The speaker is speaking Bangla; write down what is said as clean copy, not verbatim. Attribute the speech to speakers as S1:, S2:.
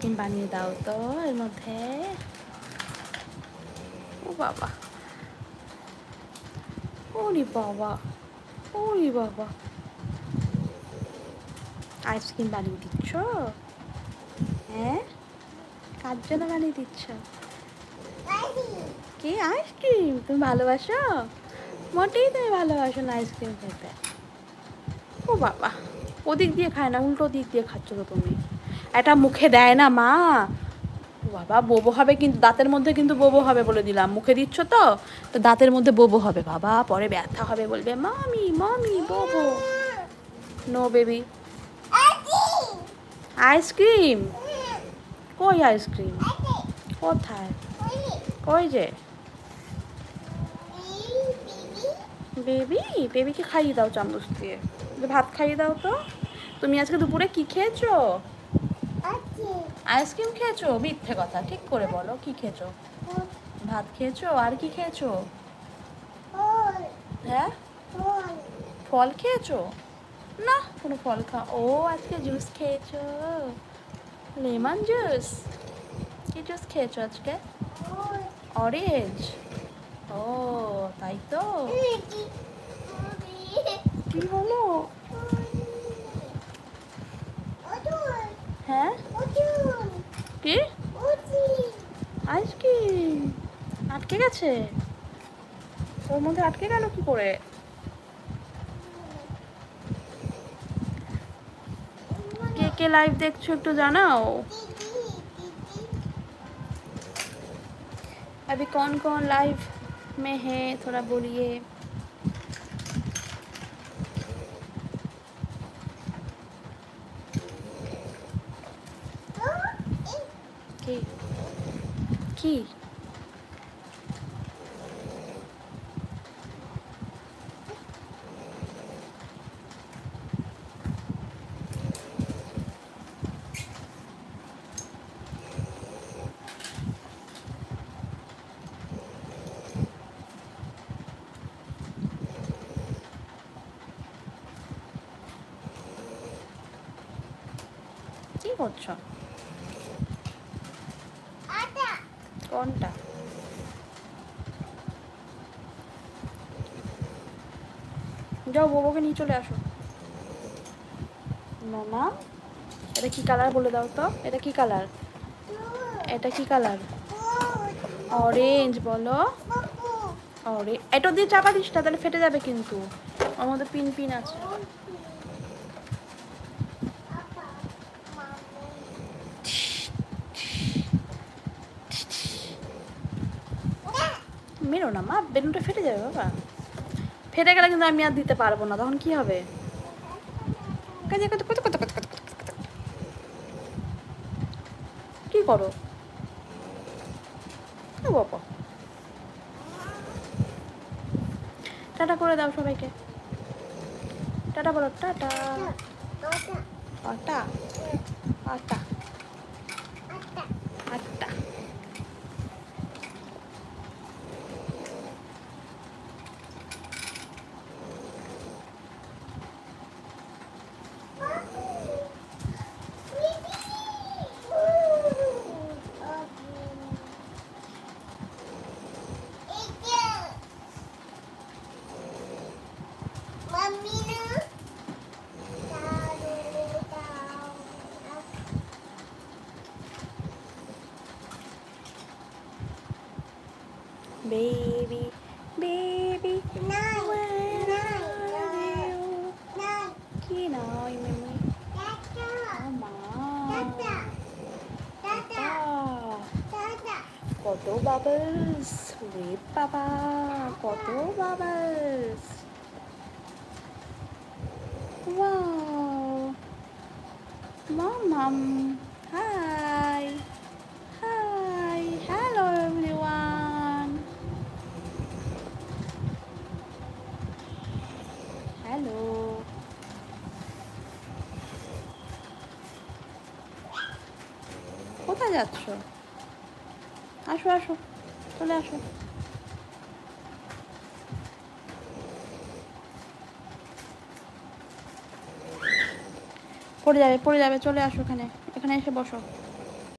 S1: আইসক্রিম বানিয়ে দাও তো এর মধ্যে। ও বাবা, ওরে বাবা, ওরে বাবা, আইসক্রিম বানিয়ে দিচ্ছ? হ্যাঁ, কার জন্য বানিয়ে দিচ্ছ? কি আইসক্রিম? তুমি ভালোবাসো? মোটেই তুমি ভালোবাসো না আইসক্রিম খেতে। ও বাবা, ওদিক দিয়ে খায় না, উল্টো দিক দিয়ে খাচ্ছ তো তুমি। এটা মুখে দেয় না মা। ও বাবা, বোবো হবে কিন্তু, দাঁতের মধ্যে কিন্তু বোবো হবে বলে দিলাম। মুখে দিচ্ছ তো, তো দাঁতের মধ্যে বোবো হবে বাবা, পরে ব্যথা হবে, বলবে মামি মামি বোবো। No baby. আইসক্রিম? কই আইসক্রিম? কোথায়? কই যে বেবি? বেবিকে খাইয়ে দাও চামচ দিয়ে, ভাত খাইয়ে দাও তো। তুমি আজকে দুপুরে কি খেয়েছো? আইসক্রিম খেয়েছো? মিথ্যে কথা, ঠিক করে বলো কি খেয়েছো। ভাত খেয়েছো, আর কি খেয়েছো? হ্যাঁ, ফল খেয়েছো? না, কোনো ফল ও আজকে জুস খেয়েছো, লেমন জুস। কি জুস খেয়েছো আজকে? অরেঞ্জ। ও তাই তো। কি হলো? হ্যাঁ, কি আইসক্রিম আটকে গেছে? ওর মধ্যে আটকে গেল কি করে? কে কে লাইভ দেখছো একটু জানাও। अभी कौन कौन लाइव में है थोड़ा बोलिए। কি কি কি করছো? কোনটা? যাও বোবোকে নিয়ে চলে আসো। মামা, এটা কি কালার বলে দাও তো, এটা কি কালার? এটা কি কালার? অরেঞ্জ বলো। এটা দিয়ে চাপা দিস না, তাহলে ফেটে যাবে কিন্তু, ওর মধ্যে পিন পিন আছে। মেরো না মা, বেলুনটা ফেটে যাবে বাবা। ফেটে গেলে কিন্তু আমি আর দিতে পারবো না, তখন কি হবে? কি করো বাবা? টাটা করে দাও সবাইকে, টাটা বলো, টাটা। আটা আটা আটা। Baby, baby, where are you? কি নয় মেমে? কত বাবলস রে বাবা, কত bubbles. Wow, mum, hi hi, hello everyone, hello. কোথায় যাচ্ছ? আসো আসো, চলে আসো। পড়ে যাবে পড়ে যাবে, চলে আসো এখানে, এখানে এসে বসো।